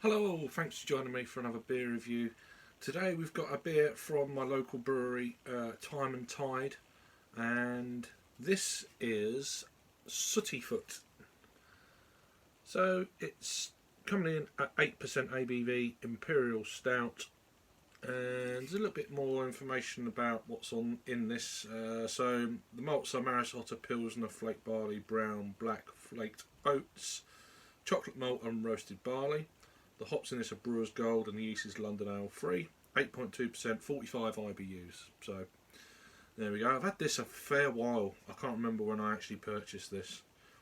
Hello, thanks for joining me for another beer review. Today we've got a beer from my local brewery, Time and Tide, and this is Sooty Foot. So it's coming in at 8% ABV, Imperial Stout, and there's a little bit more information about what's in this. So the malts are Maris, Otter, Pilsner, Flaked, Barley, Brown, Black, Flaked, Oats, chocolate malt and roasted barley. The hops in this are Brewers Gold and the yeast is London Ale Free. 8.2%, 45 IBUs. So there we go. I've had this a fair while. I can't remember when I actually purchased this,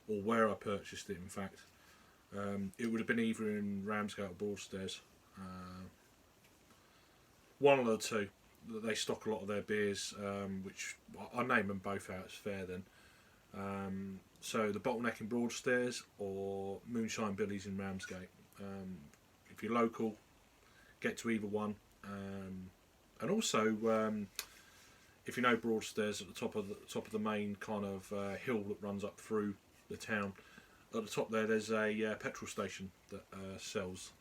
or where I purchased it in fact. It would have been either in Ramsgate or Broadstairs. One of the two. They stock a lot of their beers, which I'll name them both out, it's fair then. So the Bottleneck in Broadstairs or Moonshine Billy's in Ramsgate. If you're local, get to either one. And also, if you know Broadstairs, at the top of the main kind of hill that runs up through the town, at the top there's a petrol station that sells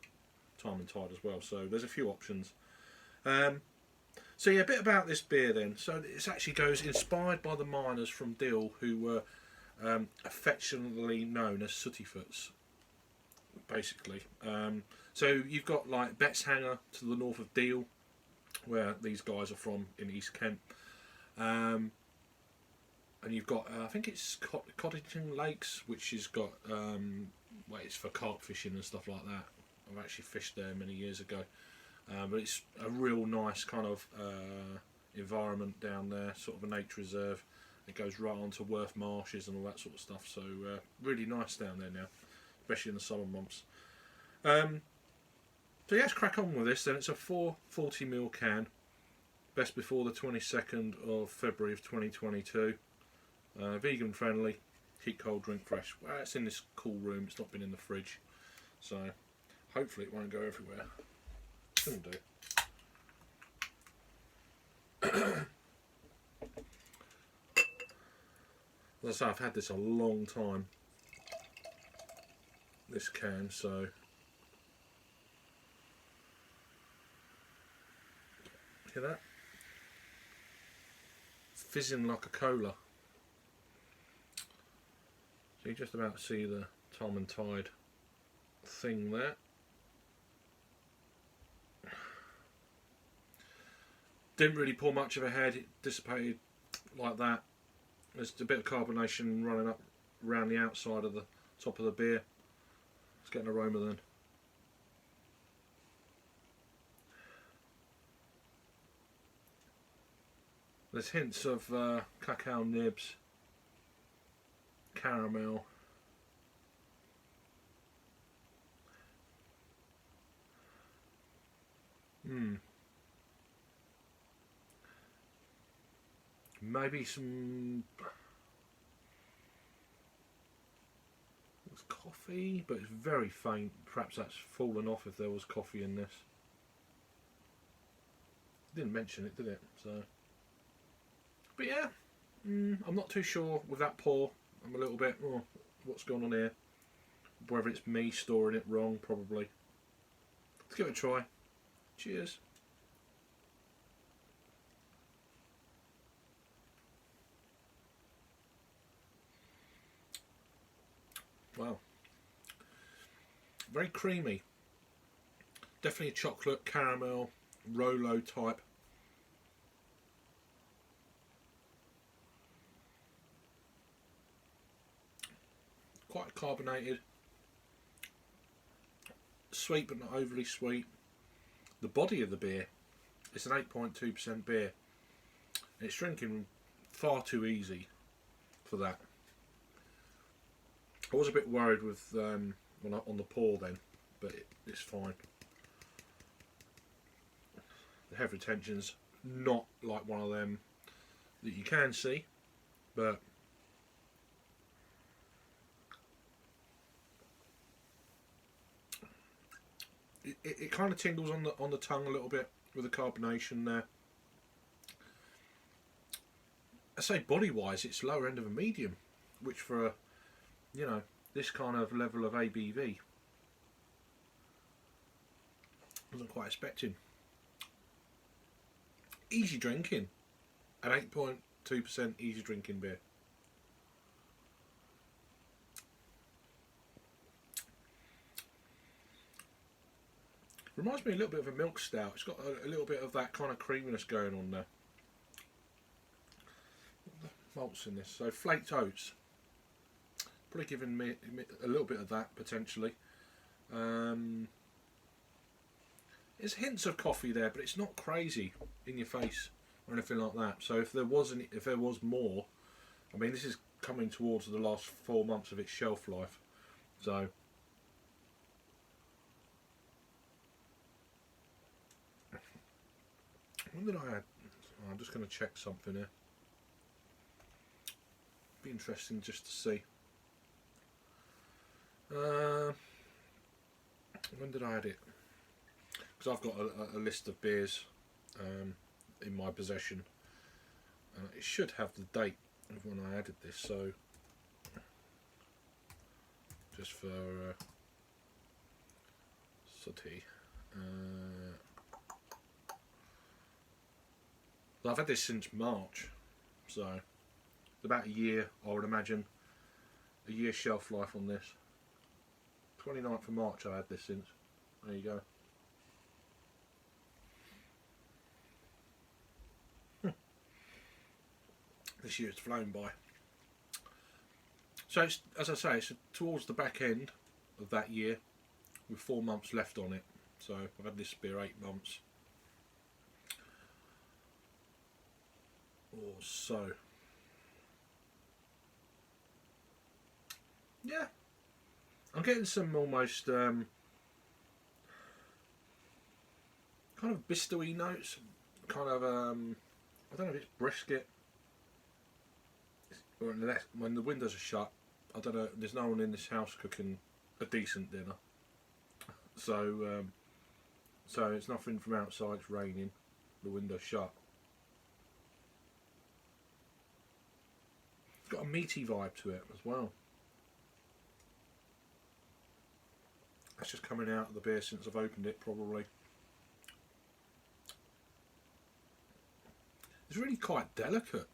Time and Tide as well. So there's a few options. So yeah, a bit about this beer then. So it actually goes inspired by the miners from Deal, who were affectionately known as Sooty Foots, basically. So you've got like Betts Hanger to the north of Deal, where these guys are from in East Kent, and you've got I think it's Coddington Lakes, which has got well, it's for carp fishing and stuff like that. I've actually fished there many years ago, but it's a real nice kind of environment down there, sort of a nature reserve. It goes right on to Worth Marshes and all that sort of stuff, so really nice down there now, especially in the summer months. So yeah, let's crack on with this then. It's a 440ml can, best before the 22nd of February of 2022. Vegan friendly, keep cold, drink fresh. Well, it's in this cool room, it's not been in the fridge, so hopefully it won't go everywhere. Shouldn't do. As I say, I've had this a long time, this can, so hear that? Fizzing like a cola. So you just about see the Time and Tide thing there. Didn't really pour much of a head, it dissipated like that. There's a bit of carbonation running up around the outside of the top of the beer. Let's get an aroma then. There's hints of cacao nibs, caramel. Maybe some coffee, but it's very faint. Perhaps that's fallen off if there was coffee in this. Didn't mention it, did it? So, but yeah, I'm not too sure with that pour. I'm a little bit, oh, what's going on here? Whether it's me storing it wrong, probably. Let's give it a try. Cheers. Wow. Very creamy. Definitely a chocolate, caramel, Rolo type. Quite carbonated. Sweet but not overly sweet. The body of the beer, it's an 8.2% beer. It's drinking far too easy for that. I was a bit worried with on the pour then, but it's fine. The head retention's not like one of them that you can see, but it kind of tingles on the tongue a little bit with the carbonation there. I say body wise, it's lower end of a medium, which for a, you know, this kind of level of ABV, it's 8.2%. 8.2% beer. It's drinking far too easy for that. I was a bit worried with on the pour then, but it's fine. The head retention's not like one of them that you can see, but it kind of tingles on the tongue a little bit with the carbonation there. I say body wise, it's lower end of a medium, which for, you know, this kind of level of ABV, Wasn't quite expecting. Easy drinking. An 8.2% easy drinking beer. Reminds me a little bit of a milk stout. It's got a little bit of that kind of creaminess going on there. Malts in this. So flaked oats. Probably giving me a little bit of that potentially. There's hints of coffee there, but it's not crazy in your face or anything like that. So if there was more, I mean, this is coming towards the last 4 months of its shelf life. So when did I add? Oh, I'm just going to check something here. Be interesting just to see. When did I add it? Because I've got a list of beers in my possession. It should have the date of when I added this. So just for Sooty. Well, I've had this since March, so it's about a year, I would imagine. A year shelf life on this. 29th of March I had this since. There you go. This year's flown by. So it's, as I say, it's towards the back end of that year with 4 months left on it. So I've had this beer 8 months or so. Yeah, I'm getting some almost kind of bistoury notes, kind of I don't know if it's brisket, or unless when the windows are shut, I don't know. There's no one in this house cooking a decent dinner, so so it's nothing from outside. It's raining, the window's shut. It's got a meaty vibe to it as well. That's just coming out of the beer since I've opened it, probably. It's really quite delicate.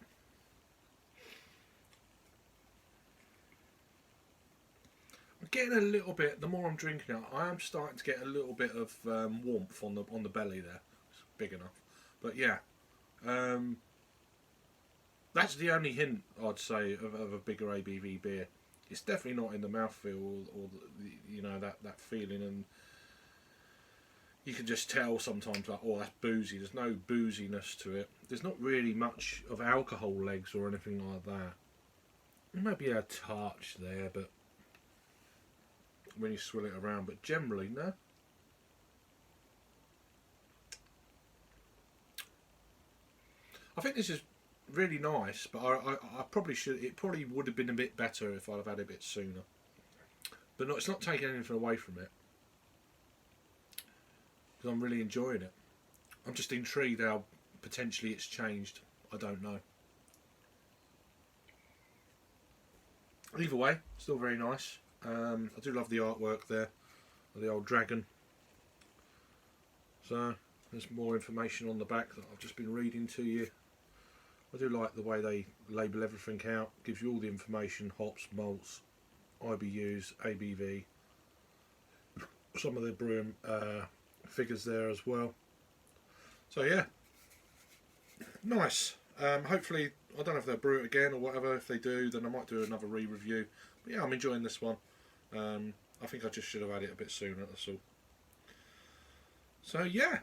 I'm getting a little bit. The more I'm drinking it, I am starting to get a little bit of warmth on the belly there. It's big enough, but yeah, that's the only hint I'd say of a bigger ABV beer. It's definitely not in the mouthfeel or the, you know, that feeling, and you can just tell sometimes like, oh, that's boozy. There's no booziness to it. There's not really much of alcohol legs or anything like that. Maybe a touch there, but when you swill it around, but generally no. I think this is really nice, but I probably should. It probably would have been a bit better if I'd have had it a bit sooner. But no, it's not taking anything away from it, because I'm really enjoying it. I'm just intrigued how potentially it's changed. I don't know. Either way, still very nice. I do love the artwork there, the old dragon. So there's more information on the back that I've just been reading to you. I do like the way they label everything out. Gives you all the information: hops, malts, IBUs, ABV. Some of the brewing figures there as well. So yeah, nice. Hopefully, I don't know if they'll brew it again or whatever. If they do, then I might do another re-review. But yeah, I'm enjoying this one. I think I just should have had it a bit sooner, that's all. So yeah.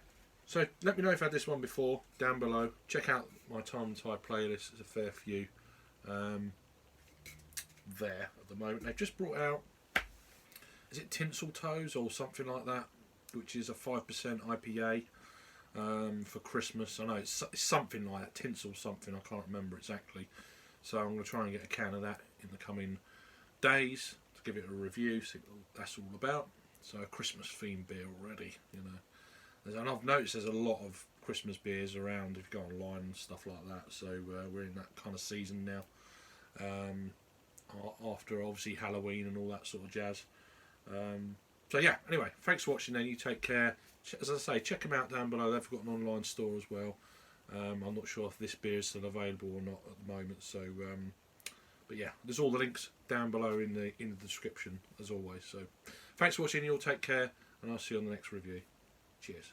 So let me know if you had this one before, down below. Check out my Time and Tide playlist. There's a fair few there at the moment. They've just brought out, is it Tinsel Toes or something like that, which is a 5% IPA for Christmas. I know it's something like that, Tinsel something, I can't remember exactly. So I'm going to try and get a can of that in the coming days to give it a review, see what that's all about. So a Christmas themed beer already, you know. And I've noticed there's a lot of Christmas beers around if you go online and stuff like that. So we're in that kind of season now. After obviously Halloween and all that sort of jazz. So yeah, anyway, thanks for watching then. You take care. as I say, check them out down below. They've got an online store as well. I'm not sure if this beer is still available or not at the moment. So, but yeah, there's all the links down below in the description as always. So, thanks for watching. You all take care, and I'll see you on the next review. Cheers.